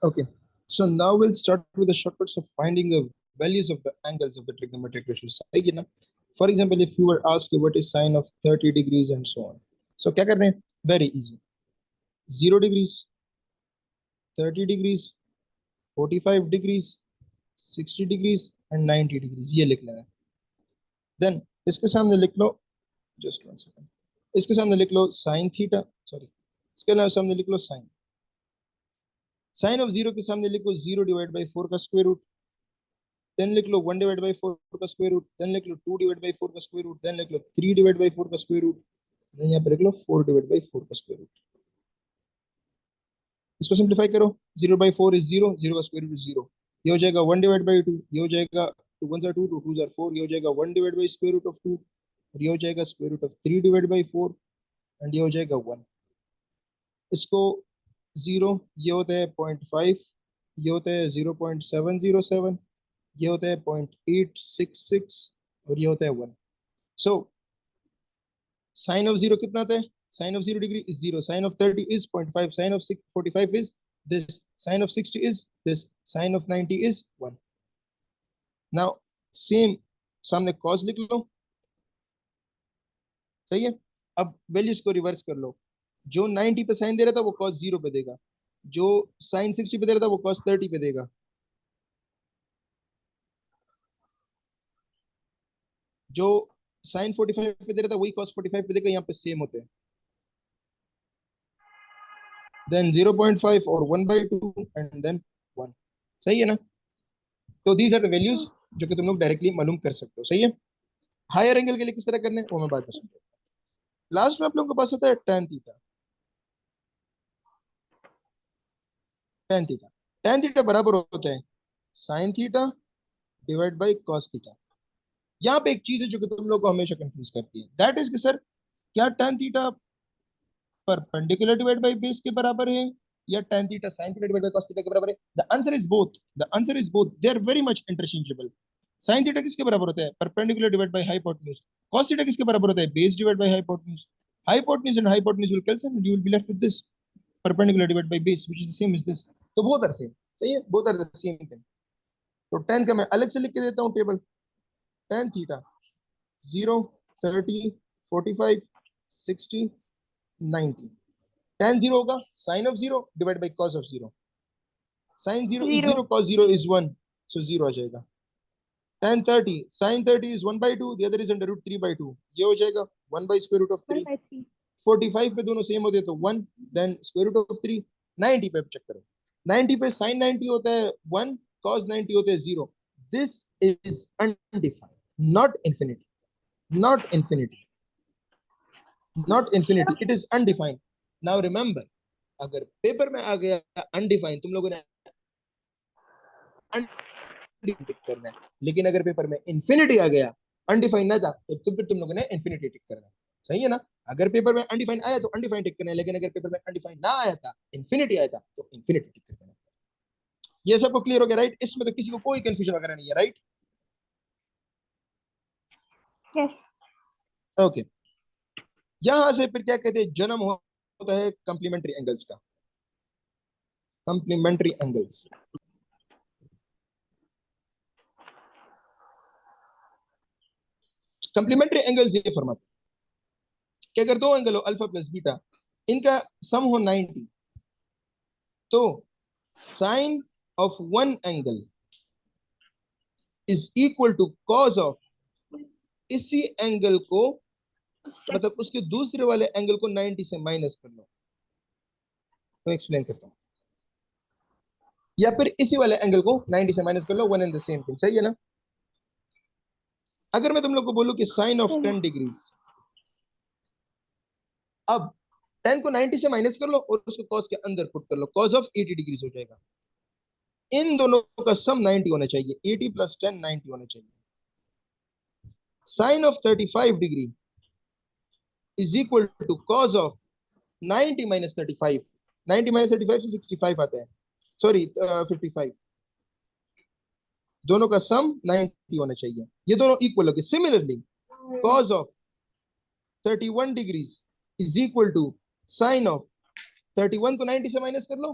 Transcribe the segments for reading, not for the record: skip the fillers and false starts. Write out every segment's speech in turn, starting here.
Okay, so now we'll start with the shortcuts of finding the values of the angles of the trigonometric ratios. सही है ना? For example, if you were asked what is sine of 30 degrees and so on, so क्या करते हैं? Very easy. 0 degrees, 30 degrees, 45 degrees, 60 degrees and 90 degrees, ये लिख लेना है. Then इसके सामने लिख लो, just one second, इसके सामने लिख लो sin theta, sorry, इसके सामने लिख लो sin. Sin of 0 के सामने लिखो 0 डिवाइड बाई 4 का स्क्वायर रूट, देन लिख लो 1 डिवाइड बाई 4 का स्क्वायर रूट, देन लिख लो 2 डिवाइड बाई 4 का स्क्वायर रूट, देन लिख लो 3 डिवाइड बाई 4 का स्क्वायर रूट, देन यहाँ पे लिख लो 4 डिवाइड बाई 4 का स्क्वायर रूट. इसको सिंपलीफाई करो. 0 बाई 4 इज 0, 0 का स्क्वायर रूट 0, ये हो जाएगा 1 डिवाइड बाई 2, ये हो जाएगा 2 1 2 2 2 4, ये हो जाएगा 1 divide by square root of 2, और ये हो जाएगा square root of 3 divide by 4 and ये हो जाएगा 1. इसको 0, ये होता है 0.5, ये होता है 0.707, ये होता है 0.866 और ये होता है 1. सो साइन ऑफ 0 कितना आता है? Sine of 0 degree is 0, sine of 30 is 0.5, sine of 45 is this, sine of 60 is this, sine of 90 is 1. Now same सामने कॉस लिख लो. सही है. अब वैल्यूज को रिवर्स कर लो. जो 90 पे साइन दे रहा था वो कॉस 0 पे देगा, जो साइन 60 पे दे रहा था वो कॉस 30 पे देगा. जो साइन 45 पे दे रहा था वही कॉस 45 पे देगा. यहाँ पे सेम होते हैं. देन 0.5 और 1/2 एंड देन 1. सही है ना? तो दीज आर द वैल्यूज जो कि तुम लोग डायरेक्टली मालूम कर सकते हो. सही है. हायर एंगल के लिए किस तरह करना है वो मैं बाद में समझाऊंगा. लास्ट में आप लोगों के पास होता है tan theta. tan theta, tan theta बराबर होता है sin theta divide by cos theta. यहाँ पे एक चीज है जो कि तुम लोग को हमेशा कंफ्यूज करती है, दैट इज कि सर क्या tan theta perpendicular divide by base के बराबर है या tan theta sin theta divide by cos theta के बराबर है? The answer is both. The answer is both. They are very much interchangeable. sin theta किसके बराबर होता है? Perpendicular divide by hypotenuse. cos theta किसके बराबर होता है? Base divide by hypotenuse. Hypotenuse and hypotenuse will cancel and you will be left with this perpendicular divided by base which is the same as this. तो both are same. सही है. both are the same thing. तो tan का मैं अलग से लिख के देता हूँ टेबल. tan theta 0, 30, 45, 60, 90. tan 0 होगा sin of 0 divide by cos of 0. sin 0 is 0, cos 0 is 1, so 0 आ जाएगा. tan 30, sin 30 is 1/2, the other is under root 3/2, ये हो जाएगा 1 by square root of 3. 45 पे दोनों सेम होते हैं तो 1, देन स्क्वायर रूट ऑफ 3. 90 पे चेक करो. 90 पे sin 90 होता है 1, cos 90 होता है 0. This is undefined, not infinity, not infinity, not infinity. It is undefined. Now remember, अगर पेपर में आ गया अनडिफाइंड तुम लोगों ने अनडिफाइंड टिक करना है, लेकिन अगर पेपर में इंफिनिटी आ गया अनडिफाइंड ना था तो फिर तुम लोगों ने इंफिनिटी टिक करना है. सही है ना? अगर पेपर में अनडिफाइंड आया तो अनडिफाइंड टिक करना है, लेकिन अगर पेपर में अनडिफाइंड ना आया था, इंफिनिटी आया था, तो इंफिनिटी टिक करना है. ये सबको क्लियर हो गया राइट? इसमें तो किसी को कोई कंफ्यूजन वगैरह नहीं है राइट? यस. ओके. यहां से फिर क्या कहते हैं? जन्म होता है कंप्लीमेंट्री एंगल्स का. Complementary angles. कंप्लीमेंट्री एंगल्स ये फरमाते हैं कि अगर दो एंगल हो अल्फा प्लस बीटा, इनका सम हो 90, तो sine of one angle is equal to cos of इसी एंगल को, मतलब उसके दूसरे वाले एंगल को 90 से माइनस कर लो. मैं एक्सप्लेन करता हूं. या फिर इसी वाले एंगल को 90 से माइनस कर लो, one and the same thing. सही है ना? अगर मैं तुम लोग को बोलूं कि साइन ऑफ 10 डिग्रीज, अब 10 को 90 से माइनस कर लो और उसको कॉस के अंदर पुट कर लो, कॉस ऑफ 80 डिग्रीज हो जाएगा. इन दोनों का सम 90 होना चाहिए. 80 प्लस 10 90 होना चाहिए. Sine of 35 degree is equal to cos of 90 minus 35. 90 minus 35 से 65 आता है, सॉरी 55. दोनों का सम 90 होना चाहिए. ये दोनों इक्वल होंगे. Similarly cos of 31 degrees is equal to sine of 31 को 90 से माइनस कर लो,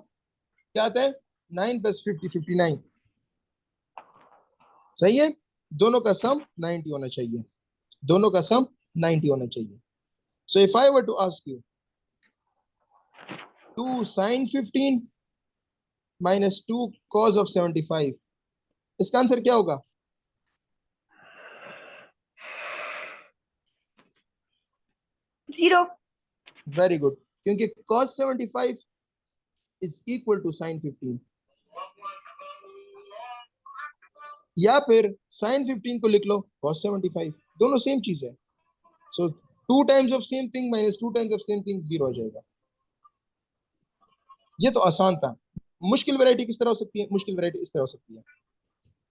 क्या आता है? 9 प्लस 50 59 सही है। दोनों का सम 90 होना चाहिए, दोनों का सम 90 होना चाहिए। So if I were to ask you 2 sin 15 minus 2 cos of 75, इसका आंसर क्या होगा? 0। वेरी गुड, क्योंकि cos 75 is equal to sin 15, या फिर sin 15 को लिख लो cos 75, दोनों सेम चीज है। सो 2 times of same thing minus 2 times of same thing 0 हो जाएगा। ये तो आसान था। मुश्किल वैरायटी किस तरह हो सकती है? मुश्किल वैरायटी इस तरह हो सकती है,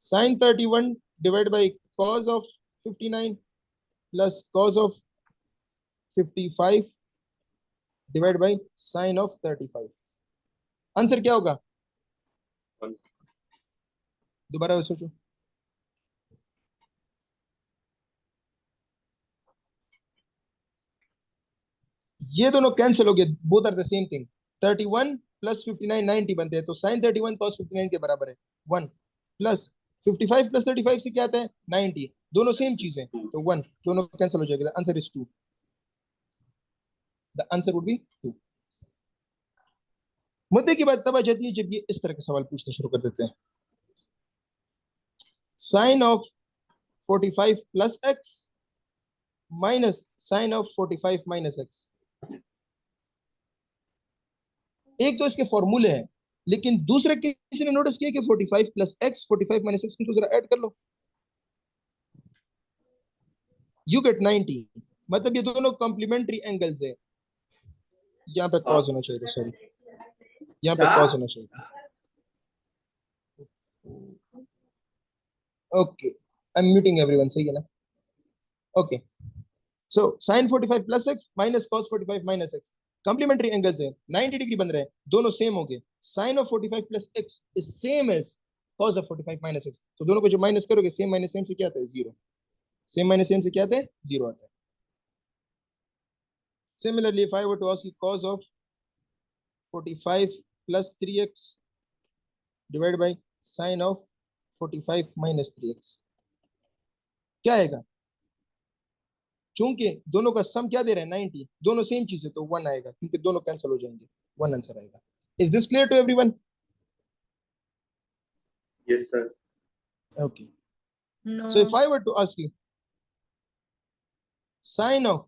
sin 31 divide by cos of 59 plus cos of 55 divide by sin of 35। Answer क्या होगा? दोबारा सोचो। ये दोनों कैंसिल हो गए, both are the same thing. 31 plus 59 90 बनते हैं, तो sin 31 cos 59 के बराबर है 1, प्लस 55 प्लस 35 से क्या आता है 90, दोनों सेम चीज है, तो 1, दोनों कैंसिल हो जाएगा। Answer is 2, the answer would be 2। मुद्दे की बात तब आ जाती है जब ये इस तरह के सवाल पूछना शुरू कर देते हैं। Sine of 45 plus x minus sine of 45 minus x, एक तो इसके फॉर्मूले हैं, लेकिन दूसरे किसी ने नोटिस किया कि 45 प्लस एक्स 45 माइनस एक्स को जरा ऐड कर लो, यू गेट 90। मतलब ये दोनों कॉम्प्लीमेंट्री एंगल्स है। यहाँ पे कॉस होना चाहिए था, सॉरी, यहाँ पे कॉस होना चाहिए था। Okay, I am muting everyone, सही है ना? Okay, so sin 45 plus x minus cos 45 minus x, complementary angles है, 90 डिग्री बन रहे हैं, दोनों सेम हो गए। sin of 45 plus x is same as cos of 45 minus x, तो दोनों को जो माइनस करोगे सेम माइनस सेम से क्या आता है? 0। सेम माइनस सेम से क्या आता है? 0 आता है। Similarly, if I were to ask you cos of 45 plus 3x divided by sin of 45 minus 3x, क्या आएगा? चूंकि दोनों का सम क्या दे रहे हैं 90, दोनों सेम चीज है, तो 1 आएगा, क्योंकि दोनों कैंसिल हो जाएंगे, 1 आंसर आएगा। Is this clear to everyone? Yes, sir. Okay. No. So if I were to ask you sin of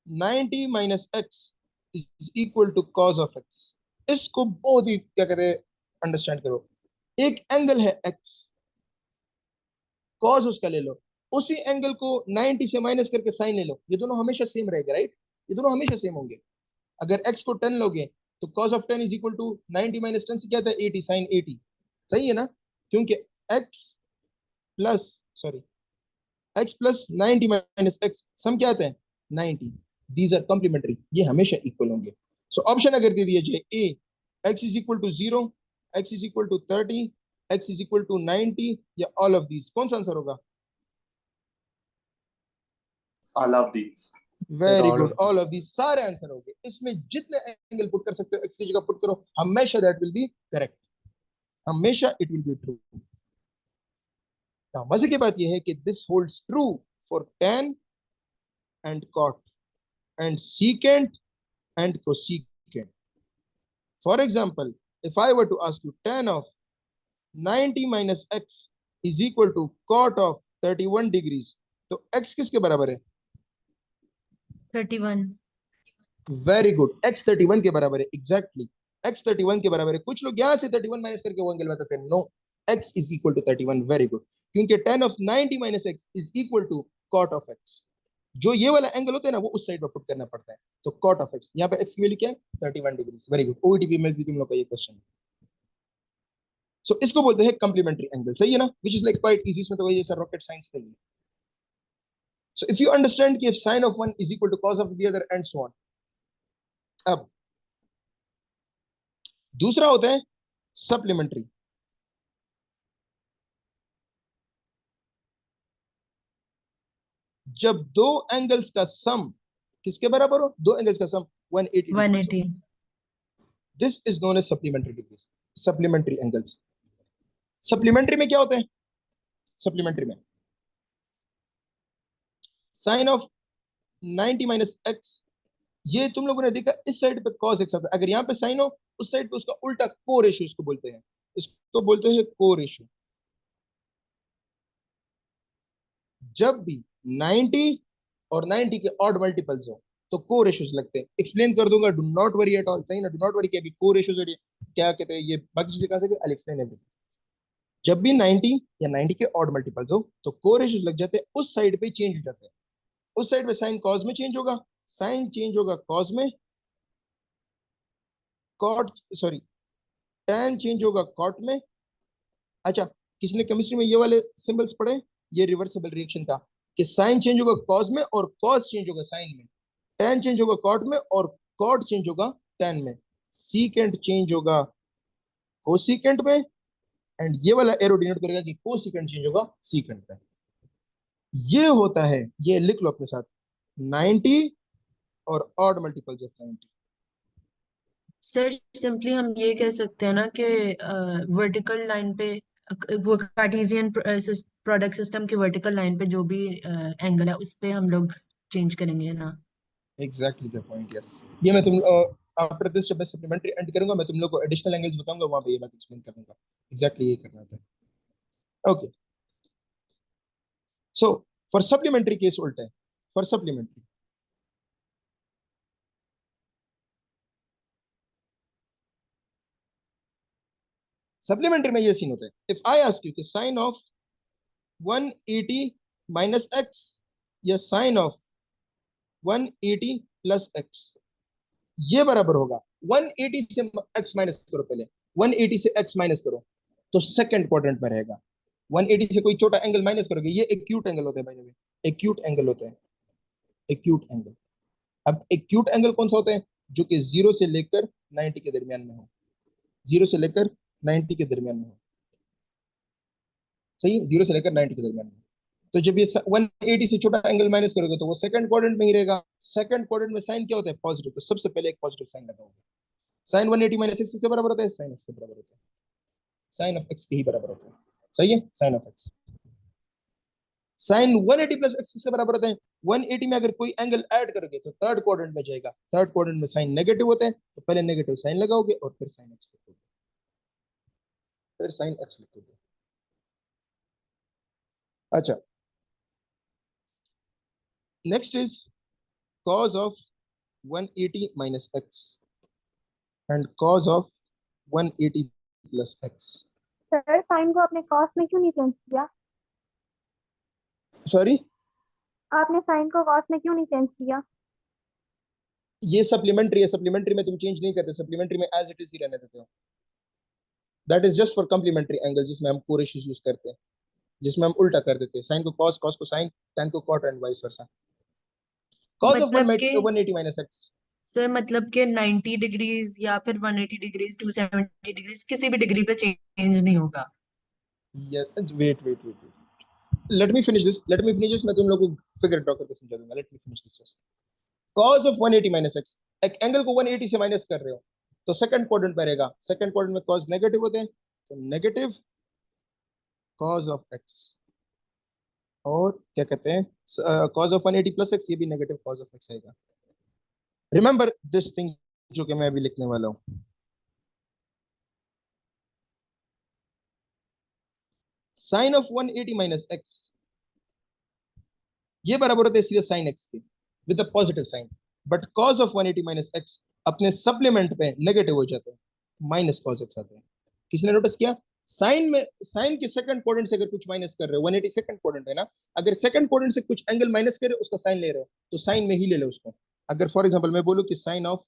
90 minus x is equal to cos of x, इसको बहुत ही क्या कहते हैं अंडरस्टैंड करो। एक एंगल है x, cos उसका ले लो, उसी एंगल को 90 से माइनस करके साइन ले लो, ये दोनों हमेशा सेम रहेगा, राइट? ये दोनों हमेशा सेम होंगे। अगर x को 10 लोगे तो cos of 10 is equal to 90 minus 10 से क्या आता है 80, साइन 80, सही है ना? क्योंकि x plus sorry x plus 90 minus x सम क्या आता है 90, दीज आर कॉम्प्लीमेंट्री, ये हमेशा इक्वल होंगे। सो ऑप्शन अगर दे दिया जाए ए, x is equal to 0, x is equal to 30, x is equal to 90 या ऑल ऑफ दीज, कौन सा आंसर होगा? All of these. Very good, all of these सारे आंसर हो गए। इसमें जितने एंगल पुट कर सकते हो x की जगह पुट करो, हमेशा दैट विल बी करेक्ट, हमेशा it will be true. now मजे की बात यह है कि this holds true for tan and cot and secant and cosecant. For example, if I were to ask you tan of 90 minus x is equal to cot of 31 degrees, तो x किसके बराबर है? 31। वेरी गुड, x 31 के बराबर है, exactly x 31 के बराबर है। कुछ लोग यहां से 31 माइनस करके वो एंगल बताते हैं, no, x is equal to 31, very good, क्योंकि tan of 90 minus x is equal to cot of x। जो ये वाला एंगल होता है ना, वो उस साइड पर पुट करना पड़ता है, तो cot ऑफ x, यहाँ पे x की वैल्यू क्या है 31 डिग्री। वेरी गुड, ओईटीपी में भी तुम लोग का ये क्वेश्चन है। सो इसको बोलते हैं कॉम्प्लीमेंट्री एंगल, सही है ना? Which is like quite easy, इसमें तो वही सर रॉकेट साइंस नहीं है। सो इफ यू अंडरस्टैंड कि if sin of one is equal to cos of the other and so on। अब दूसरा होता है सप्लीमेंट्री। जब दो एंगल्स का सम किसके बराबर हो? दो एंगल्स का सम 180 डिग्री। 180। This is known as supplementary degrees. Supplementary angles. Supplementary में क्या होता है? सप्लीमेंट्री में साइन ऑफ 90 माइनस एक्स, ये तुम लोगों ने देखा इस साइड पे cos x आता है, अगर यहाँ पे साइन हो उस साइड पे उसका उल्टा को रेशियो इसको बोलते हैं, इसको बोलते हैं को रेशियो। जब भी 90 और 90 के ऑड मल्टीपल्स हो तो को रेशियोज लगते हैं। एक्सप्लेन कर दूंगा, do not worry at all, सही ना? डू नॉट वरी कि अभी को रेशियोज और ये क्या कहते हैं, ये बाकी चीजें कहां से, आई एक्सप्लेन एवरीथिंग। जब भी 90 या 90 के ऑड मल्टीपल्स हो तो को रेशियोज लग जाते हैं, उस साइड पे चेंज हो जाते हैं। उस साइड पे साइन कॉस में चेंज होगा, साइन चेंज होगा कॉस में, कॉट सॉरी tan चेंज होगा कॉट में। अच्छा, किसने केमिस्ट्री में ये वाले सिंबल्स पढ़े? ये रिवर्सिबल रिएक्शन था कि साइन चेंज होगा कॉस में और कॉस चेंज होगा साइन में, tan चेंज होगा कॉट में और कॉट चेंज होगा tan में, सीकेंट चेंज होगा कोसीकेंट में, एंड ये वाला एरो डिनोट करेगा कि कोसीकेंट चेंज होगा सीकेंट में। ये होता है, ये लिख लो अपने साथ, 90 और odd multiples of 90। Sir simply हम ये कह सकते हैं ना कि वर्टिकल लाइन पे वो कार्टेशियन प्रोडक्ट सिस्टम की वर्टिकल लाइन पे जो भी एंगल है उस पे हम लोग चेंज करेंगे ना। Exactly the point, yes. ये मैं तुम आफ्टर दिस जब मैं सप्लीमेंट्री एंड करूंगा मैं तुम लोग को एडिशनल एंगल्स बताऊंगा, वहां पे ये बात एक्सप्लेन करूंगा। एग्जैक्टली ये करना था। Okay, so for supplementary case उल्टा है। फॉर सप्लीमेंट्री सप्लीमेंट्री में ये सीन होता है, इफ आई आस्क यू कि साइन ऑफ 180 माइनस एक्स या साइन ऑफ 180 प्लस एक्स, ये बराबर होगा 180 से एक्स माइनस करो, पहले 180 से एक्स माइनस करो तो सेकंड क्वाड्रेंट में रहेगा। 180 से कोई छोटा एंगल माइनस करोगे, ये एक्यूट एंगल होता है भाई, एक्यूट एंगल होता है, एक्यूट एंगल। अब एक्यूट एंगल कौन सा होता है? जो कि 0 से लेकर 90 के दरमियान में हो, 0 से लेकर 90 के दरमियान में हो, सही है, 0 से लेकर 90 के दरमियान में। तो जब ये 180 से छोटा एंगल माइनस करोगे तो वो सेकंड क्वाड्रेंट में ही रहेगा। सेकंड क्वाड्रेंट में साइन क्या होता है? पॉजिटिव, तो सबसे पहले एक पॉजिटिव साइन लगाओगे। साइन 180 माइनस एक्स के बराबर होता है, साइन एक्स के बराबर होता है, साइन ऑफ एक्स के ही बराबर होता है, सही है, sine of x. Sine 180 plus x के बराबर होता है। 180 में अगर कोई एंगल ऐड करोगे तो थर्ड क्वाड्रेंट में जाएगा, थर्ड क्वाड्रेंट में साइन नेगेटिव होता है, तो पहले नेगेटिव साइन लगाओगे और फिर साइन एक्स लिखोगे, फिर साइन एक्स लिखोगे। अच्छा, next is cos of 180 minus x and cos of 180 plus x। Sir sine को आपने कॉस में क्यों नहीं चेंज किया? सॉरी, आपने साइन को कॉस में क्यों नहीं चेंज किया? ये सप्लीमेंट्री है, सप्लीमेंट्री में तुम चेंज नहीं करते, सप्लीमेंट्री में एज इट इज ही रहने देते हो। That is just for complementary angle, जिसमें हम कोरेशियोस यूज करते हैं, जिसमें हम उल्टा कर देते हैं, साइन को कॉस, कॉस को साइन, tan को cot and vice versa. cos of मतलब कि 180 minus x। सर मतलब कि 90 डिग्रीज या फिर 180 डिग्रीज 270 डिग्रीज किसी भी डिग्री पे चेंज नहीं होगा। Wait, let me finish this, मैं तुम लोगों को फिगर ड्रॉ करके समझा दूंगा। Let me finish this. cos of 180 minus x, एक एंगल को 180 से माइनस कर रहे हो तो सेकंड क्वाड्रेंट में रहेगा, सेकंड क्वाड्रेंट में cos नेगेटिव होते हैं, तो नेगेटिव cos of x, और क्या कहते हैं cos of 180 plus x, ये भी नेगेटिव cos of x आएगा। रिमेंबर दिस थिंग जो कि मैं अभी लिखने वाला हूं, साइन ऑफ 180 माइनस एक्स, ये बराबर होता है सीधे साइन एक्स के with a positive sine, but cos of 180 minus x अपने सप्लीमेंट पे नेगेटिव हो जाते हैं, माइनस cos x आते हैं। किसने नोटिस किया? साइन में, साइन के सेकंड क्वाड्रेंट से अगर कुछ माइनस कर रहे हो, 180 सेकंड क्वाड्रेंट है ना, अगर सेकंड क्वाड्रेंट से कुछ एंगल माइनस कर रहे हो उसका साइन ले रहे हो तो साइन में ही ले लो उसको। अगर फॉर एग्जांपल मैं बोलूं कि साइन ऑफ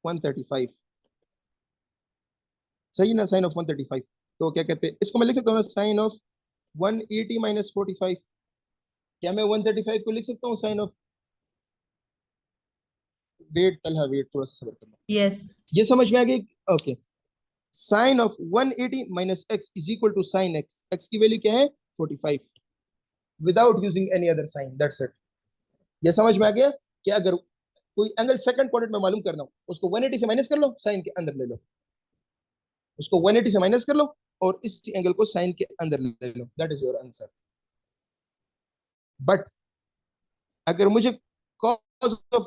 135, सही ना, साइन ऑफ 135, तो क्या कहते हैं इसको, मैं लिख सकता हूँ ना साइन ऑफ 180 माइनस 45। क्या मैं 135 को लिख सकता हूँ sine of, wait Talha wait, थोड़ा सा सब्र करना, यस ये समझ में आ गई? Okay, sine of 180 minus x is equal to sine x, x की वैल्यू क्या है? 45, without using any other sine, that's it. ये समझ में आ गया कि अगर कोई एंगल सेकंड क्वाड्रेंट में मालूम करना हो उसको 180 से माइनस कर लो, साइन के अंदर ले लो। उसको 180 से माइनस कर लो और इस एंगल को साइन के अंदर ले लो, that is your answer. But अगर मुझे cos ऑफ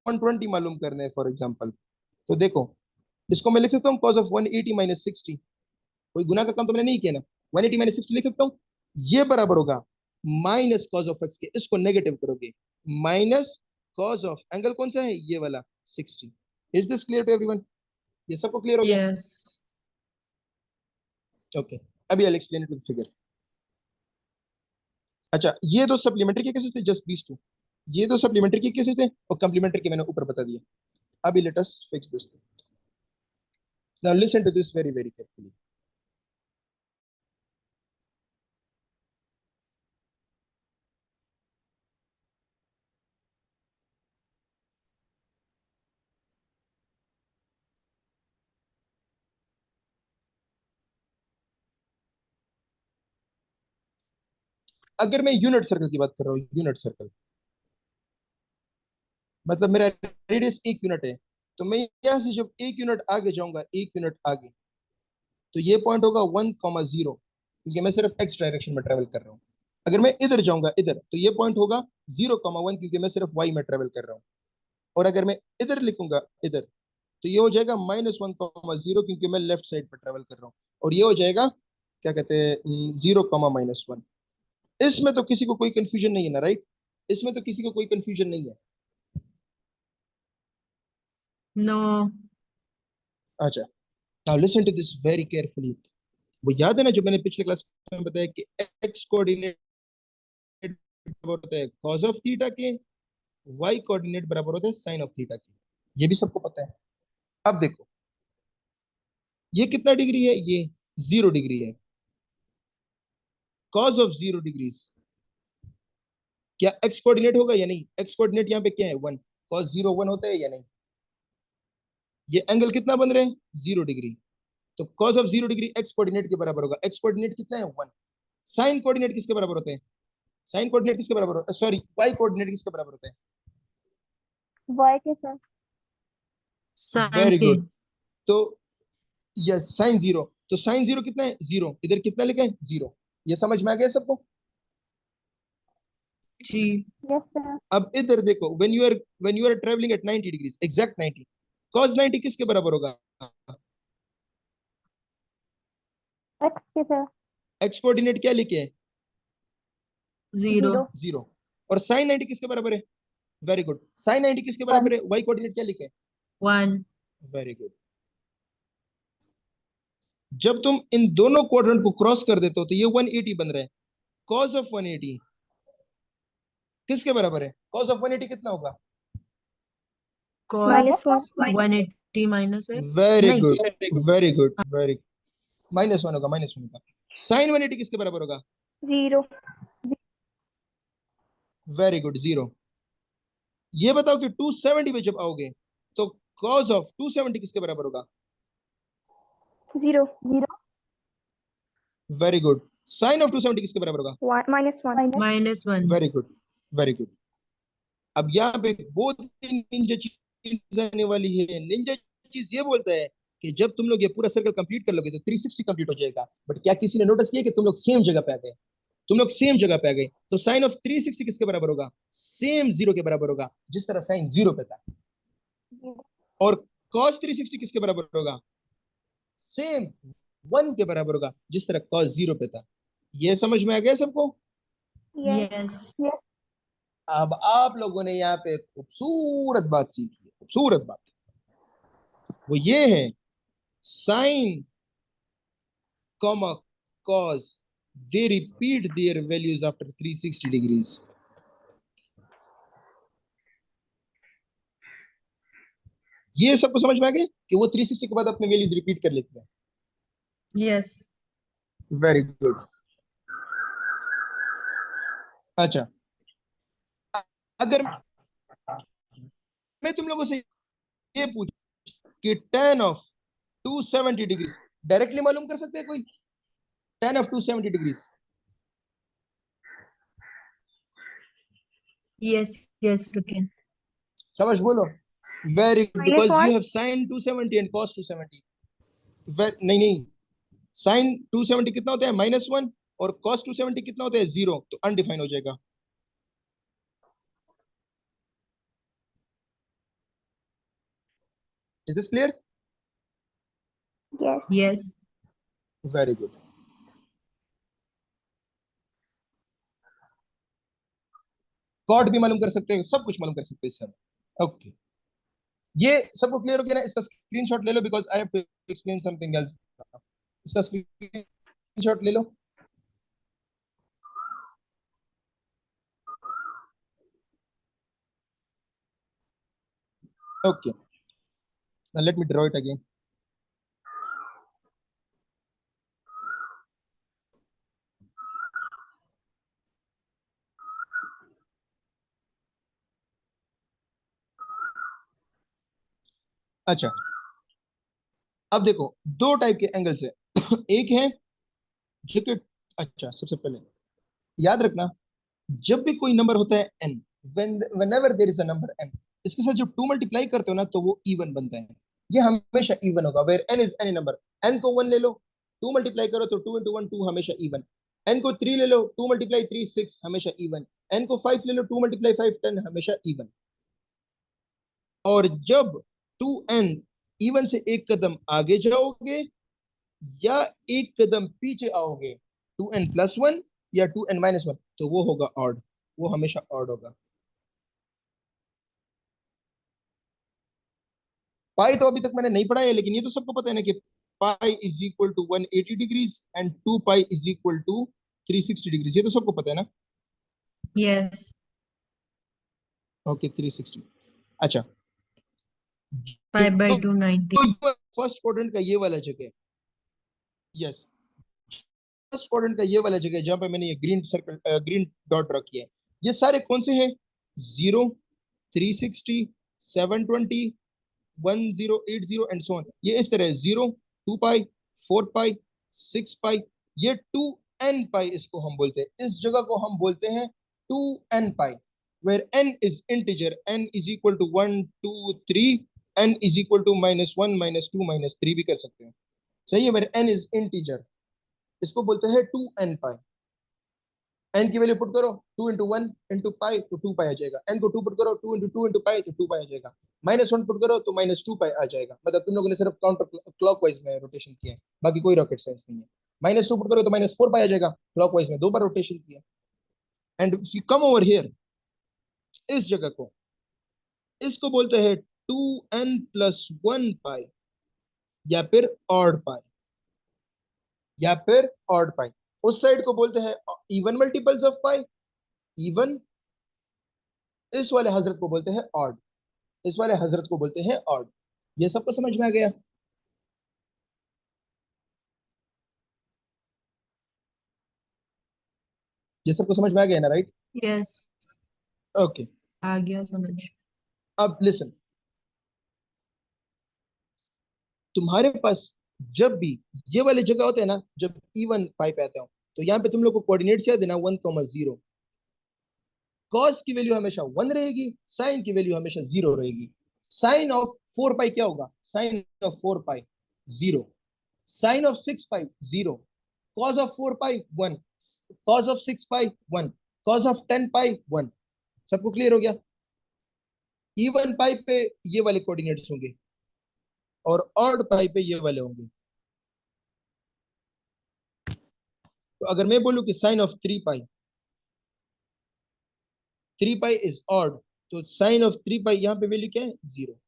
120 मालूम करना है फॉर एग्जांपल, तो देखो इसको मैं लिख सकता हूँ cos ऑफ 180 माइनस 60। कोई गुना का काम तो मैंने नहीं किया ना, 180 माइनस 60 लिख सकता हूँ। ये बराबर होगा माइनस cos ऑफ x के, इसको नेगेटिव करोगे, माइनस cos ऑफ एंगल कौन सा है, ये वाला 60। Is this clear to everyone? ये सबको क्लियर हो गया? यस। ओके, अभी I explain it with figure. अच्छा, ये दो सप्लीमेंट्री के केसेस थे, जस्ट दीस टू। ये दो सप्लीमेंट्री के केसेस थे और कम्प्लीमेंट्री के मैंने ऊपर बता दिया। अभी let us fix this thing. Now listen to this very very carefully. अगर मैं यूनिट सर्कल की बात कर रहा हूँ, यूनिट सर्कल मतलब मेरा रेडियस 1 यूनिट है, तो मैं यहां से जब 1 यूनिट आगे जाऊंगा, 1 यूनिट आगे, तो ये पॉइंट होगा 1,0, क्योंकि मैं सिर्फ एक्स डायरेक्शन में ट्रेवल कर रहा हूँ। अगर मैं इधर जाऊंगा इधर, तो ये पॉइंट होगा 0,1, क्योंकि मैं सिर्फ वाई में ट्रेवल कर रहा हूँ। और अगर मैं इधर लिखूंगा इधर, तो ये हो जाएगा -1,0, क्योंकि मैं लेफ्ट साइड पर ट्रेवल कर रहा हूँ। और ये हो जाएगा क्या कहते हैं 0,-1। इसमें तो किसी को कोई कंफ्यूजन नहीं है ना, राइट? इसमें तो किसी को कोई कंफ्यूजन नहीं है। नो। अच्छा, now listen to this very carefully. वो याद है ना जो मैंने पिछले क्लास में बताया कि एक्स कोऑर्डिनेट बराबर होता है कॉस ऑफ थीटा के, वाई कोऑर्डिनेट बराबर होता है साइन ऑफ थीटा के। ये भी सबको पता है। अब देखो, ये कितना डिग्री है, ये 0 डिग्री है। कॉस ऑफ 0 डिग्रीज क्या एक्स कोऑर्डिनेट होगा या नहीं? एक्स कोऑर्डिनेट यहाँ पे क्या है 1, कॉस 0 1 होता है या नहीं? ये एंगल कितना बन रहे हैं 0 डिग्री, तो cos of 0 degree x coordinate के बराबर होगा। एक्स कोऑर्डिनेट कितना है 1। साइन कोऑर्डिनेट किसके बराबर होते हैं? साइन कोऑर्डिनेट किसके बराबर होता है, सॉरी वाई कोऑर्डिनेट किसके बराबर होता है? बॉय के सर। साइन वेरी के। गुड। तो यस, साइन 0, तो साइन 0 कितना है 0, इधर कितना लिखा है 0। ये समझ में आ गया सबको? जी। Yes sir. अब इधर देखो, when you are travelling at 90 degrees, exact 90, cos 90 किसके बराबर होगा? एक्स के सर। एक्स कोऑर्डिनेट क्या लिखे हैं? जीरो। 0। 0। और साइन 90 किसके बराबर है? वेरी गुड, साइन 90 किसके 1। बराबर है? वाई कोऑर्डिनेट क्या लिखे हैं? 1। Very good. जब तुम इन दोनों क्वाड्रेंट को क्रॉस कर देते हो तो ये 180 बन रहा है। cos ऑफ 180 किसके बराबर है? cos ऑफ 180 कितना होगा? कॉस -1। 180 माइनस एक्स वेरी नहीं। गुड, वेरी गुड, वेरी, -1 होगा, -1 होगा। साइन 180 किसके बराबर होगा? 0। Very good, 0। ये बताओ कि 270 पे जब आओगे तो cos ऑफ 270 किसके बराबर होगा? 0। 0। Very good. साइन ऑफ 270 किसके बराबर होगा? -1। -1। Very good, very good. अब यहाँ पे बहुत निंजा चीज आने वाली है। निंजा चीज ये बोलता है कि जब तुम लोग ये पूरा सर्कल कंप्लीट कर लोगे तो 360 कंप्लीट हो जाएगा। बट क्या किसी ने नोटिस किया कि तुम लोग सेम जगह पे आ गए? तुम लोग सेम जगह पे आ गए, तो साइन ऑफ 360 किसके बराबर होगा? सेम 0 के बराबर होगा, जिस तरह साइन 0 पे था। और cos 360 किसके बराबर होगा? सेम 1 के बराबर होगा, जिस तरह cos 0 पे था। ये समझ में आ गया सबको? यस। यस। अब आप लोगों ने यहाँ पे खूबसूरत बात सीखी है, खूबसूरत बात। वो ये है sine comma cos, they repeat their values after 360 degrees. ये सबको समझ में आ गया कि वो 360 के बाद अपने वैल्यूज रिपीट कर लेते हैं। यस। Very good. अच्छा, अगर मैं तुम लोगों से ये पूछ कि tan ऑफ 270 डिग्रीज डायरेक्टली मालूम कर सकते हैं कोई? tan of 270 degrees yes. Yes रुकिए। समझ बोलो। Very good, because -1। You have sin 270 and cos 270। नहीं नहीं, साइन 270 कितना होता है -1, और कॉस 270 कितना होता है 0, तो अनडिफाइन हो जाएगा। Is this clear? Yes. Yes. Very good. Cot भी मालूम कर सकते हैं, सब कुछ मालूम कर सकते हैं सर। ओके, ये सबको क्लियर हो गया ना? इसका स्क्रीनशॉट ले लो, because I have to explain something else. इसका स्क्रीनशॉट ले लो। Okay, now let me draw it again. अच्छा, अब देखो दो टाइप के एंगल्स है। एक है जो कि, अच्छा सबसे पहले याद रखना, जब भी कोई नंबर होता है n, whenever there is a number n, इसके साथ जब 2 मल्टीप्लाई करते हो ना तो वो इवन बनता है। ये हमेशा इवन होगा, where n is any number. n को 1 ले लो, 2 मल्टीप्लाई करो तो 2 into 1 2, हमेशा इवन। n को 3 ले लो, 2 मल्टीप्लाई 3 6, हमेशा इवन। n को 5 ले लो, 2 मल्टीप्लाई 5 10, हमेशा इवन। और जब 2n इवन से एक कदम आगे जाओगे या एक कदम पीछे आओगे, 2n+1 या 2n-1, तो वो होगा ऑड, वो हमेशा ऑड होगा। पाई तो अभी तक मैंने नहीं पढ़ा है, लेकिन ये तो सबको पता है ना कि pi is equal to 180 degrees and 2 pi is equal to 360 degrees, ये तो सबको पता है ना? यस। ओके, 360। अच्छा, 5/290। फर्स्ट क्वाड्रेंट का ये वाला जगह, यस, फर्स्ट क्वाड्रेंट का ये वाला जगह जहां पे मैंने ये ग्रीन सर्कल, ग्रीन डॉट रखी है, ये सारे कौन से हैं? 0, 360, 720, 1080 एंड सो ऑन। ये इस तरह 0, 2 पाई, 4 पाई, 6 पाई, ये 2n पाई इसको हम बोलते हैं। इस जगह को हम बोलते हैं 2n pi, where n is integer, n is equal to 1 2 3, n is equal to -1 -2 -3 भी कर सकते हैं। सही है, where n is integer, इसको बोलते हैं 2n पाई। n की वैल्यू पुट करो, 2 into 1 into पाई तो 2 पाई आ जाएगा। n को 2 पुट करो, 2 into 2 into पाई तो 2 पाई आ जाएगा। -1 पुट करो तो -2 पाई आ जाएगा। मतलब तुम लोगों ने सिर्फ काउंटर क्लॉकवाइज में रोटेशन किया है, बाकी कोई रॉकेट साइंस नहीं है। -2 पुट करो तो -4 पाई आ जाएगा, क्लॉकवाइज में 2 बार रोटेशन किया। And if you come over here, इस जगह को, इसको बोलते हैं 2n+1 पाई, या फिर ऑड पाई, या फिर ऑड पाई। उस साइड को बोलते हैं even multiples of pi, even. इस वाले हजरत को बोलते हैं ऑड, इस वाले हजरत को बोलते हैं ऑड। ये सबको समझ में आ गया? ये सबको समझ में आ गया ना, राइट? यस, ओके, आ गया समझ। अब लिसन, तुम्हारे पास जब भी ये वाली जगह होते हैं ना, जब इवन पाई पे आता हो, तो यहाँ पे तुम लोग को कोऑर्डिनेट्स याद है ना, 1,0। कॉस की वैल्यू हमेशा 1 रहेगी, साइन की वैल्यू हमेशा 0 रहेगी। साइन ऑफ 4 पाई क्या होगा? Sine of 4 pi 0, sine of 6 pi 0, cos of 4 pi 1, cos of 6 pi 1, cos of 10 pi 1। सबको क्लियर हो गया? इवन पाई पे ये वाले कोऑर्डिनेट्स होंगे और ऑड पाई पे ये वाले होंगे। तो अगर मैं बोलूं कि sine of 3 pi, 3 pi is odd, तो साइन ऑफ 3 पाई यहाँ पे वैल्यू क्या है? 0।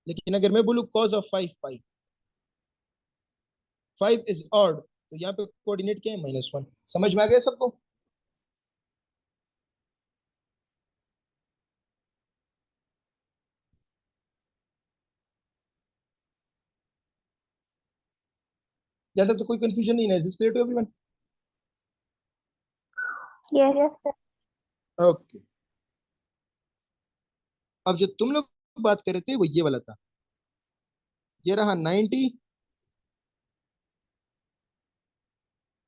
लेकिन अगर मैं बोलूं cos of 5 pi, 5 is odd, तो यहाँ पे कोऑर्डिनेट क्या है? -1। समझ में आ गया सबको? यहाँ तक तो कोई कंफ्यूजन नहीं है? Is this clear to everyone? Yes. Yes, sir. Okay, अब जो तुम लोग बात कर रहे थे वो ये वाला था। ये रहा 90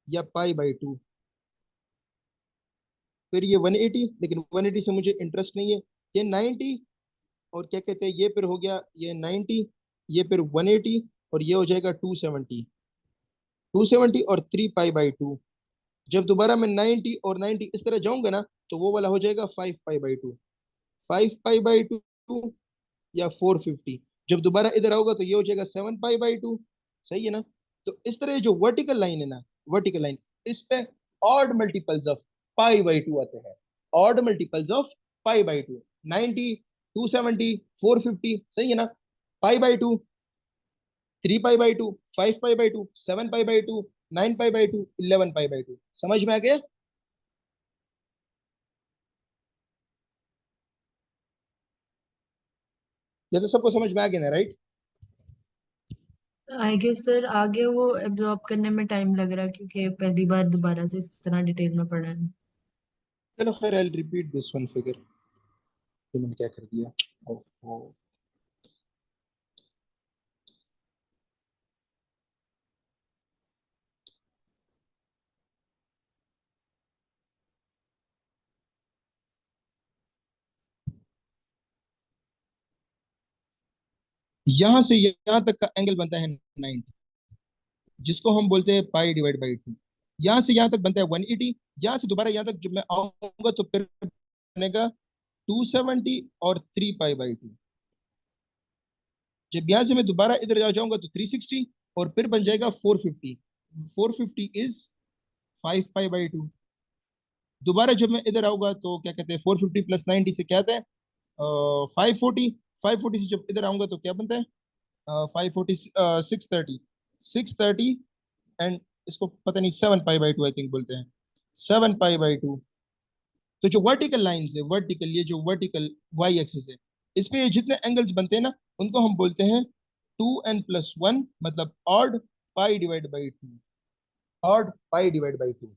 या पाई/2, फिर ये 180, लेकिन 180 से मुझे इंटरेस्ट नहीं है। ये 90 और क्या कहते हैं, ये फिर हो गया ये 90, ये फिर 180, और ये हो जाएगा 270, 270 और 3 पाई बाई 2। जब दोबारा मैं 90 और 90 इस तरह जाऊंगा ना, तो वो वाला हो जाएगा 5 पाई बाई 2, 5 पाई बाई 2 या 450। जब दोबारा इधर आओगे तो ये हो जाएगा 7 पाई बाई 2। सही है ना? तो इस तरह जो वर्टिकल लाइन है ना, वर्टिकल लाइन, इस पे odd multiples of pi by 2 आते हैं। Odd multiples of pi by 2, 90, 270, 450। सही है ना? Pi by 2, 3 pi by 2, 5 pi by 2, 7 pi by 2, 9 pi by 2, 11 pi by 2। समझ में आ गया? ये तो सबको समझ में आ गया ना, राइट? आई गेस सर आगे वो एब्जॉर्ब करने में टाइम लग रहा है क्योंकि पहली बार दोबारा से इस तरह डिटेल में पढ़ा है। चलो खैर, I repeat this one figure. तो मैंने क्या कर दिया? ओहो, यहां से यहां तक का एंगल बनता है 90, जिसको हम बोलते हैं पाई/2। यहां से यहां तक बनता है 180। यहां से दोबारा यहां तक जब मैं आऊंगा तो फिर बनेगा 270 और 3 पाई बाई 2। जब यहां से मैं दोबारा इधर आ जाऊंगा तो 360 और फिर बन जाएगा 450। 450 इज 5 पाई बाई 2। दोबारा जब मैं इधर आऊंगा तो क्या कहते हैं, 450 प्लस 90 से क्या आता है? 540। 540 से जब इधर आऊंगा तो क्या बनता है? 540, 630, 630 एंड इसको पता नहीं, 7 पाई बाई 2 आई थिंक बोलते हैं, 7 पाई बाई 2। तो जो वर्टिकल लाइन है, वर्टिकल, ये जो वर्टिकल वाई एक्सिस है, इस पे जितने एंगल्स बनते हैं ना, उनको हम बोलते हैं 2n+1, मतलब ऑड पाई/2। ऑड पाई/2।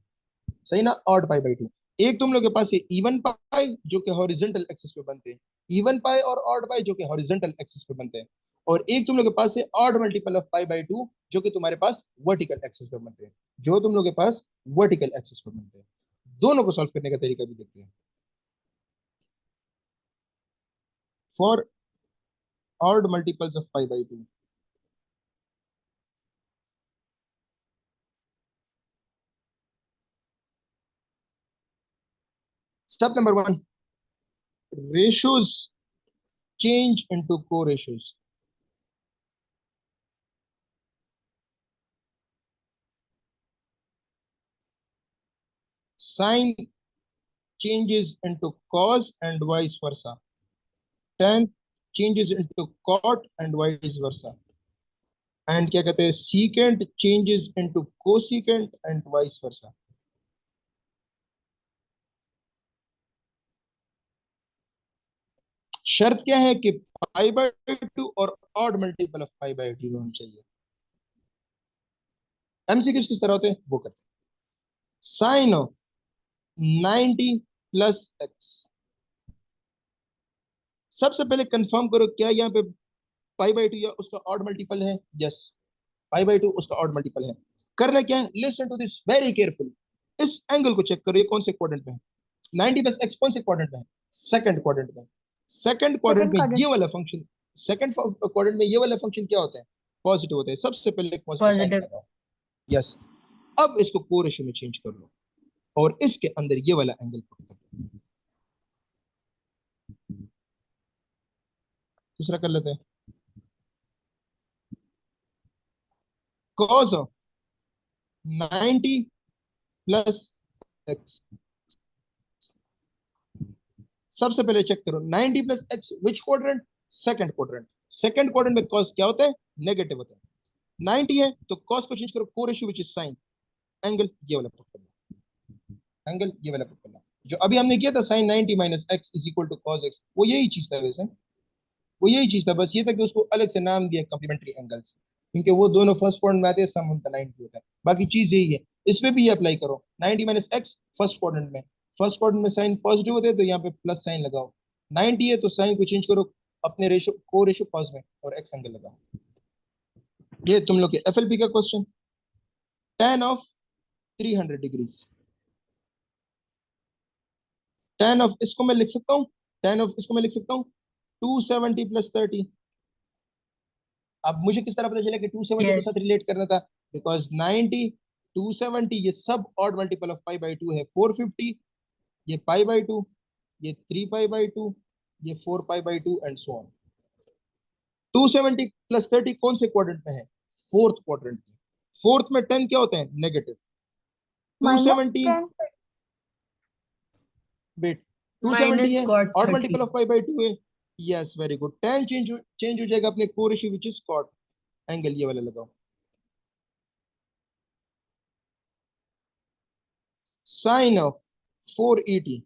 सही ना? ऑड पाई/2। एक तुम लोग के पास है इवन पाई जो कि हॉरिजॉन्टल एक्सिस पे बनते हैं, इवन पाई और ऑड पाई जो कि हॉरिजॉन्टल एक्सिस पे बनते हैं। और एक तुम लोग के पास है ऑड मल्टीपल ऑफ पाई/2 जो कि तुम्हारे पास वर्टिकल एक्सिस पे बनते हैं, जो तुम लोग के पास वर्टिकल एक्सिस पे बनते हैं। दोनों को सॉल्व करने का तरीका भी देखते हैं। फॉर ऑड मल्टीपल्स ऑफ पाई/2, step number 1, ratios change into co-ratios. Sine changes into cos and vice versa. Tan changes into cot and vice versa. And क्या कहते हैं, secant changes into cosecant and vice versa. शर्त क्या है कि पाई/2 और odd multiple of पाई/2 होना चाहिए। एमसीक्यूज किस तरह होते हैं वो करते हैं। Sine of 90 plus x. सबसे पहले कंफर्म करो क्या यहाँ पे पाई/2 या उसका ऑड मल्टीपल है? यस, पाई/2 उसका ऑड मल्टीपल है। करना क्या है? Listen to this very carefully. इस एंगल को चेक करो, ये कौन से क्वाड्रेंट में है? 90 प्लस एक्स कौन से क्वाड्रेंट में है? सेकंड क्वाड्रेंट में। सेकंड क्वाड्रेंट सेकंड में ये क्वाड्रेंट। वाला फंक्शन, सेकंड क्वाड्रेंट में ये वाला फंक्शन क्या होता है? पॉजिटिव होता है। सबसे पहले पॉजिटिव साइन पॉजिटिव। लगाओ। यस। अब इसको को रेशियो में चेंज कर लो और इसके अंदर ये वाला एंगल पुट कर लो। दूसरा कर लेते हैं। cos of 90 plus x. सबसे पहले चेक करो 90 plus x which quadrant? Second quadrant. Second quadrant में cos क्या होता है? नेगेटिव होता है। 90 है तो cos को चेंज करो, को ratio which is sign, angle ये वाला पुट करना, एंगल ये वाला पुट करना। जो अभी हमने किया था sine 90 minus x is equal to cos x, वो यही चीज था वैसे, वो यही चीज था, बस ये था कि उसको अलग से नाम दिया कॉम्प्लीमेंट्री एंगल्स, क्योंकि वो दोनों फर्स्ट क्वाड्रेंट में आते हैं, सम उनका 90 होता है। बाकी चीज यही है, इसमें भी ये अप्लाई करो। 90 माइनस एक्स फर्स्ट क्वाड्रेंट में, फर्स्ट क्वाड्रेंट में साइन पॉजिटिव होते हैं तो यहाँ पे प्लस साइन लगाओ। 90 है तो साइन को चेंज करो, अपने रेशो को रेशो कॉस में और एक्स एंगल लगाओ। ये तुम लोग के एफएलपी का question. tan of 300 degrees. tan of इसको मैं लिख सकता हूँ, tan ऑफ इसको मैं लिख सकता हूँ 270 प्लस 30। अब मुझे किस तरह पता चला कि 270 के साथ Yes. रिलेट करना था? बिकॉज 90, 270 ये सब odd multiple of pi by 2 है। 450 ये पाई बाई 2, ये 3 पाई बाई 2, ये 4 pi by 2 and so on. 270 plus 30 कौन से क्वाड्रेंट में है? फोर्थ क्वाड्रेंट में। फोर्थ में 10 क्या होते हैं? नेगेटिव। माइनस 270 10। वेट, 270 Minus है, cot odd 30. Multiple of pi by 2 है। Yes, very good. 10 चेंज हो जाएगा अपने core ratio which is cot angle, ये वाला लगाओ। Sine of 480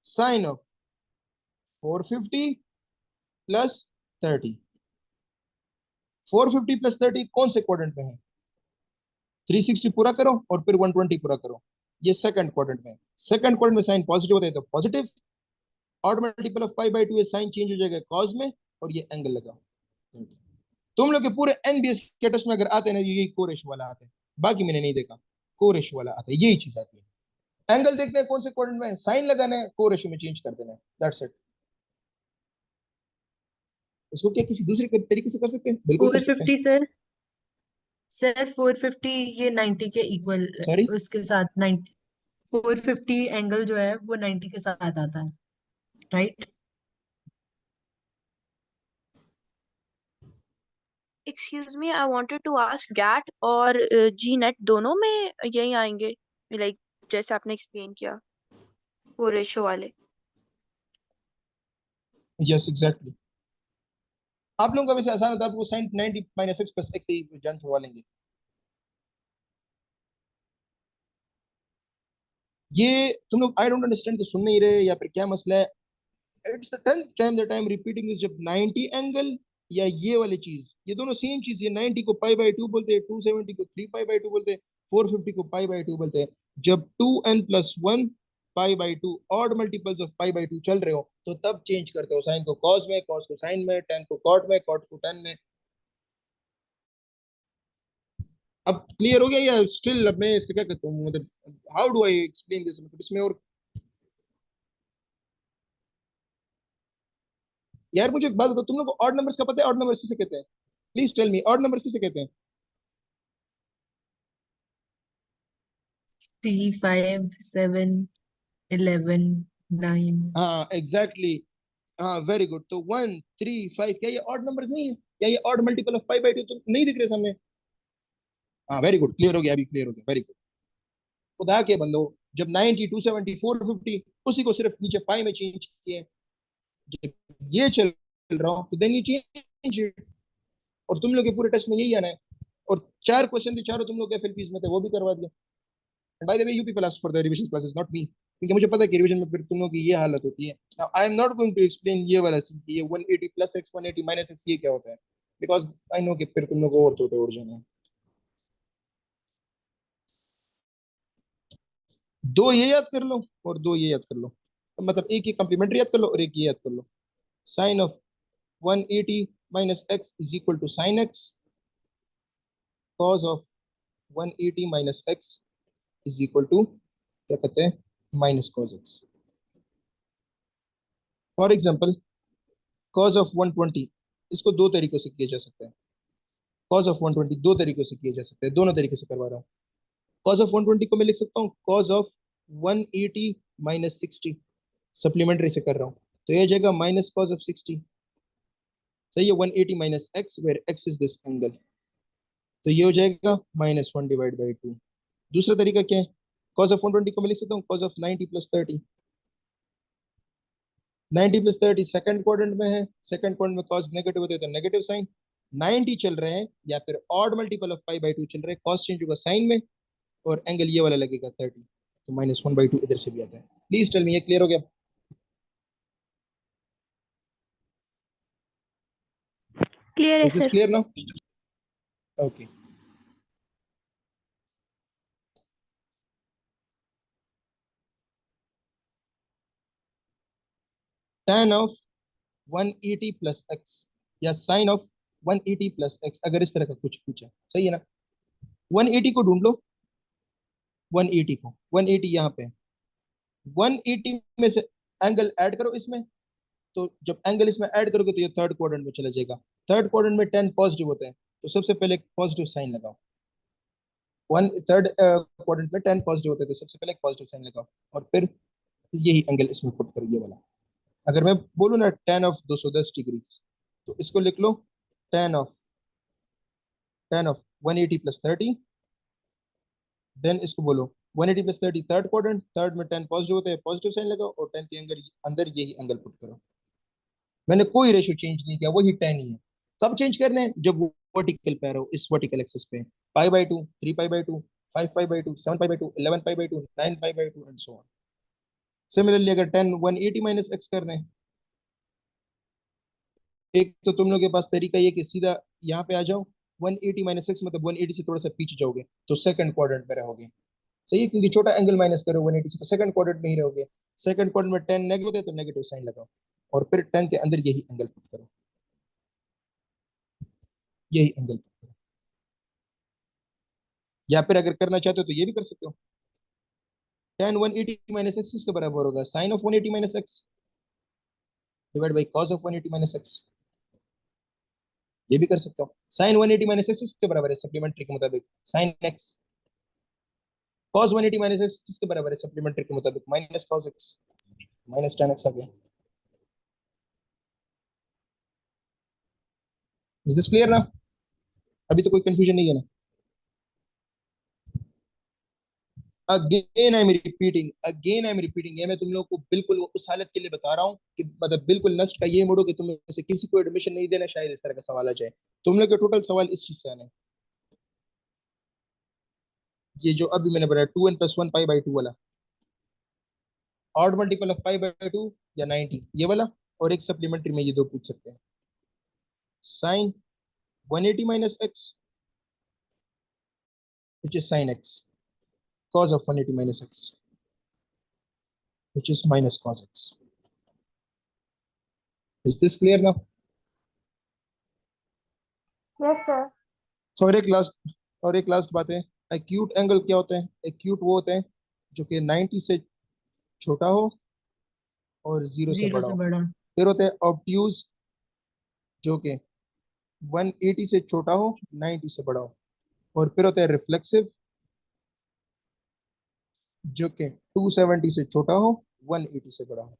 sine of 450 plus 30। 450 plus 30 कौन से क्वाड्रेंट में है? 360 पूरा करो और फिर 120 पूरा करो। ये सेकंड क्वाड्रेंट में है। सेकंड क्वाड्रेंट में साइन पॉजिटिव होता है तो positive, odd multiple of pi by 2 ये साइन चेंज हो जाएगा कॉज में, और ये एंगल लगाओ। तुम लोग के पूरे एनबीएस के टेस्ट में अगर आते हैं ना, यही कोरेशो वाला आता है, बाकी मैंने नहीं देखा। कोरेशो वाला आता है, यही चीज आती है। एंगल देखते हैं कौन से क्वाड्रेंट में है, साइन लगाना है, कोरेशो में चेंज कर देना है, दैट्स इट। इसको क्या किसी दूसरे तरीके से कर सकते हैं? बिल्कुल कर सकते हैं। 450 सर, सर 450 ये 90 के इक्वल, सॉरी, उसके साथ 90, 450 एंगल जो है वो 90 के साथ आता है, right? Excuse me, I wanted to ask GATE और जी नेट दोनों में यही आएंगे, लाइक जैसे आपने एक्सप्लेन किया वो रेशो वाले? Yes exactly. आप लोगों का वैसे आसान होता है, आपको sine 90 minus x plus x से ही जान छुड़वा लेंगे। ये तुम लोग आई डोंट अंडरस्टैंड, सुन नहीं रहे या फिर क्या मसला है? It's the 10th time that I am repeating this. जब 90 एंगल या ये वाली चीज, ये दोनों सेम चीज है। 90 को पाई बाई 2 बोलते हैं, 270 को 3 पाई बाई 2 बोलते हैं, 450 को पाई बाई 2 बोलते हैं। जब 2n plus 1 pi by 2 odd multiples of pi by 2 चल रहे हो, तो तब चेंज करते हो साइन को कॉस में, कॉस को साइन में, टेन को कॉट में, कॉट को टेन में। अब क्लियर हो गया या स्टिल? अब मैं इसका क्या कहता हूँ, मतलब how do I explain this, मतलब इसमें और। यार मुझे एक बात बताओ, तुम लोग को ऑड नंबर्स का पता है? ऑड नंबर्स किसे कहते हैं? Please tell me, odd numbers किसे कहते हैं? 3, 5, 7, 11, 9. हाँ एग्जैक्टली exactly. हाँ वेरी गुड। तो 1, 3, 5 क्या ये ऑड नंबर्स नहीं है? क्या ये odd multiple of pi by 2 तो नहीं दिख रहे सामने? हाँ वेरी गुड, क्लियर हो गया, अभी क्लियर हो गया, वेरी गुड। खुदा के बंदो, जब 90, 270, 450 उसी को सिर्फ नीचे पाई में चेंज किए, जब ये चल रहा हूँ तो देन यू चेंज इट। और तुम लोग के पूरे टेस्ट में यही आना है। और 4 क्वेश्चन थे, चारों तुम लोग एफएलपीज में थे, वो भी करवा दिया। And by the way you people ask for the revision classes, not me, क्योंकि मुझे पता है कि रिवीजन में फिर तुम लोगों की ये हालत होती है। Now I am not going to explain ये वाला सीन कि ये 180 प्लस एक्स 180 माइनस एक्स ये क्या होता है, बिकॉज आई नो कि फिर तुम लोग और तो उड़ जाना है। दो ये याद कर लो और दो ये याद कर लो, मतलब एक ही कॉम्प्लीमेंट्री याद कर लो और एक ये याद कर लो। Sine of 180 minus x is equal to sine x, cos of 180 minus x is equal to क्या कहते हैं, minus cos x. For example cos of 120, इसको दो तरीकों से किया जा सकता है। कॉज ऑफ 120 दो तरीकों से किया जा सकता है, दोनों तरीके से करवा रहा हूँ। कॉज ऑफ 120 को मैं लिख सकता हूँ कॉज ऑफ 180 माइनस 60, सप्लीमेंट्री से कर रहा हूँ, तो ये हो जाएगा माइनस कॉज ऑफ 60। सही है, 180 minus x where x is this angle, तो ये हो जाएगा -1 डिवाइड बाई 2। दूसरा तरीका क्या है? कॉज ऑफ 120 को मैं लिख सकता हूँ cause of 90 plus 30। 90 plus 30 second quadrant में है, सेकंड क्वाड्रेंट में कॉस नेगेटिव होते हैं तो नेगेटिव साइन। 90 चल रहे हैं या फिर odd multiple of pi by 2 चल रहे हैं, कॉस चेंज होगा साइन में, और एंगल ये वाला लगेगा 30, तो -1/2 इधर से भी आता है। प्लीज टेल मी, ये क्लियर हो गया? क्लियर है is this sir. Clear now? Okay. tan of 180 plus x या साइन ऑफ 180 प्लस एक्स, अगर इस तरह का कुछ पूछा, सही है ना? 180 को ढूंढ लो, 180 को, 180 यहाँ पे है। 180 में से एंगल ऐड करो इसमें, तो जब एंगल इसमें ऐड करोगे तो ये थर्ड क्वाड्रेंट में चला जाएगा। थर्ड क्वाड्रेंट में 10 पॉजिटिव होते हैं, तो सबसे पहले एक पॉजिटिव साइन लगाओ। वन थर्ड क्वाड्रेंट में 10 पॉजिटिव होते हैं, तो सबसे पहले एक पॉजिटिव साइन लगाओ और फिर यही एंगल इसमें पुट करो, ये वाला। अगर मैं बोलूँ ना tan ऑफ 210 डिग्री, तो इसको लिख लो tan ऑफ 180 प्लस 30, देन इसको बोलो 180 प्लस 30 थर्ड क्वाड्रेंट, थर्ड में 10 पॉजिटिव होते हैं, पॉजिटिव साइन लगाओ और 10 के अंदर यही एंगल पुट करो। मैंने कोई रेशियो चेंज नहीं किया, वही 10 ही है। कब चेंज करना है? जब वो वर्टिकल पैर हो, इस वर्टिकल एक्सिस पे। पाई/2, 3 पाई/2, 5 पाई/2, 7 पाई/2, 11 पाई/2, 9 पाई/2 एंड सो ऑन। सिमिलरली अगर 10 180 माइनस एक्स कर दें, एक तो तुम लोग के पास तरीका ये कि सीधा यहाँ पे आ जाओ, 180 माइनस एक्स मतलब 180 से थोड़ा सा पीछे जाओगे तो सेकंड क्वाड्रेंट में रहोगे। सही है, क्योंकि छोटा एंगल माइनस करो 180 से तो सेकंड क्वाड्रेंट में ही रहोगे। सेकंड क्वाड्रेंट में 10 नेगेटिव होते हैं तो नेगेटिव साइन लगाओ और फिर 10 के अंदर यही एंगल पुट करो, यही एंगल पुट करो। या फिर अगर करना चाहते हो तो ये भी कर सकते हो। tan 180 माइनस एक्स किसके बराबर होगा? Sine of 180 minus x divide by cos of 180 minus x. ये भी कर सकते हो। साइन 180 माइनस एक्स किसके बराबर है सप्लीमेंट्री के मुताबिक? Sine x. Cos 180 minus x किसके बराबर है सप्लीमेंट्री के मुताबिक? Minus cos x. Minus tan x आ गया। इज दिस क्लियर ना? अभी तो कोई कंफ्यूजन नहीं है ना? अगेन आई एम रिपीटिंग, ये मैं तुम लोग को बिल्कुल उस हालत के लिए बता रहा हूँ कि मतलब बिल्कुल नस्ट का ये मोड़ो कि तुम में से किसी को एडमिशन नहीं देना, शायद इस तरह का सवाल आ जाए। तुम लोग के टोटल सवाल इस चीज से आने हैं। ये जो अभी मैंने बताया 2n+1 पाई/2 वाला, ऑड मल्टीपल ऑफ पाई/2 या 90 ये वाला, और एक सप्लीमेंट्री में ये दो पूछ सकते हैं। Sine 180 minus x which is sine x, cos of 180 minus x which is minus cos x. Is this clear now? Yes sir. और एक लास्ट बात है, एक्यूट एंगल क्या होता है? एक्यूट वो होता है जो कि 90 से छोटा हो और 0 से जीरो बड़ा से हो। बड़ा। फिर होता है ऑब्ट्यूज जो कि 180 से छोटा हो, 90 से बड़ा हो। और फिर होता है रिफ्लेक्सिव जो कि 270 से छोटा हो, 180 से बड़ा हो।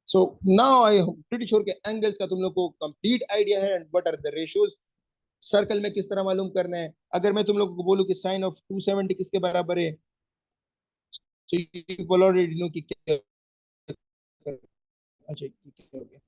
So now I am pretty sure के एंगल्स का तुम लोग को कंप्लीट आइडिया है and what are the ratios. Circle में किस तरह मालूम करना है? अगर मैं तुम लोगों को बोलूं कि साइन ऑफ 270 किसके बराबर है, so you will already know कि क्या। अच्छा क्या हो गया?